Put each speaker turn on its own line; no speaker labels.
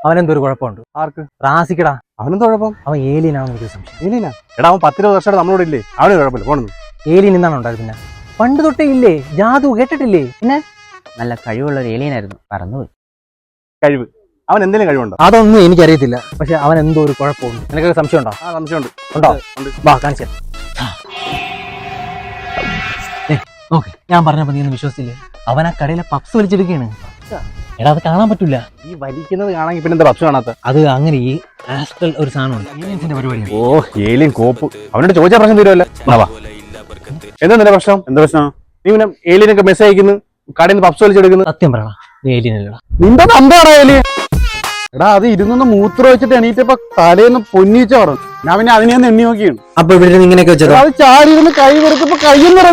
അവനെന്തോ ഒരു കുഴപ്പമുണ്ട്.
ആർക്ക്?
റാസിക്കടാ.
അവനെന്ത് കുഴപ്പം?
അവൻ ഏലിയനാണെന്ന് എനിക്ക് സംശയം.
ഏലിയനാ? എടാ അവൻ 10-20 വർഷമായിട്ട് നമ്മളോട് ഇല്ലേ? അവന് കുഴപ്പമില്ല, പോണെന്ന്.
ഏലിയൻ എന്നാണ് ഉണ്ടായത്. പിന്നെ പണ്ട് തൊട്ടേ ഇല്ലേ ജാതു, കേട്ടിട്ടില്ലേ? പിന്നെ
നല്ല കഴിവുള്ള ഒരു ഏലിയനായിരുന്നു, പറന്നുപോയി.
കഴിവ്? അവൻ എന്തെങ്കിലും കഴിവുണ്ടോ?
അതൊന്നും എനിക്കറിയത്തില്ല. പക്ഷെ അവൻ എന്തോ ഒരു കുഴപ്പമുണ്ട്. നിനക്കൊക്കെ സംശയം ഉണ്ടോ?
ആ, സംശയമുണ്ട്.
ഉണ്ടോ?
ഉണ്ട്.
വാ കാണിച്ചു. ഓക്കെ, ഞാൻ പറഞ്ഞപ്പോ നീ ഒന്ന് വിശ്വസിച്ചില്ലേ? അവൻ ആ കടയിലെ പപ്സ് വലിച്ചെടുക്കുകയാണ്. എടാ അത് കാണാൻ പറ്റൂല.
ഈ വലിക്കുന്നത് കാണാമെങ്കിൽ പിന്നെ എന്താ പപ്സ് കാണാത്ത?
അത് അങ്ങനെ ഈ ആസ്ട്രൽ ഒരു സാധനമുണ്ട്, ഏലിയൻസിന്റെ പരിപാടിയാണ്.
ഓ, ഏലിയൻ കോപ്പ്. അവനോട് ചോദിച്ചാൽ പ്രശ്നം തീരുമല്ലേ? എന്താ നിന്റെ പ്രശ്നം? എന്താ പ്രശ്നം? നീ പിന്നെ ഏലിയനൊക്കെ മെസ്സേജ് അയക്കുന്നു, കടയിൽ നിന്ന് പപ്സ് വലിച്ചെടുക്കുന്നു.
സത്യം പറയണ, നീ ഏലിയൻ അല്ലടാ.
നിന്റെ തന്താടാ ഏലിയൻ. എടാ അത് ഇരുന്നൊന്ന് മൂത്രം വെച്ചിട്ട് എണീറ്റപ്പോ തലേന്ന് പൊന്നിച്ച പറഞ്ഞു. ഞാൻ പിന്നെ അതിനെ ഒന്ന് എണ്ണി നോക്കിയാണ്.
അപ്പൊ ഇവിടെ ഇങ്ങനെയൊക്കെ വെച്ചത്
അത് ചാടി ഇരുന്ന് കൈ വെറുത്തപ്പോ കയ്യൊന്ന് റെഡി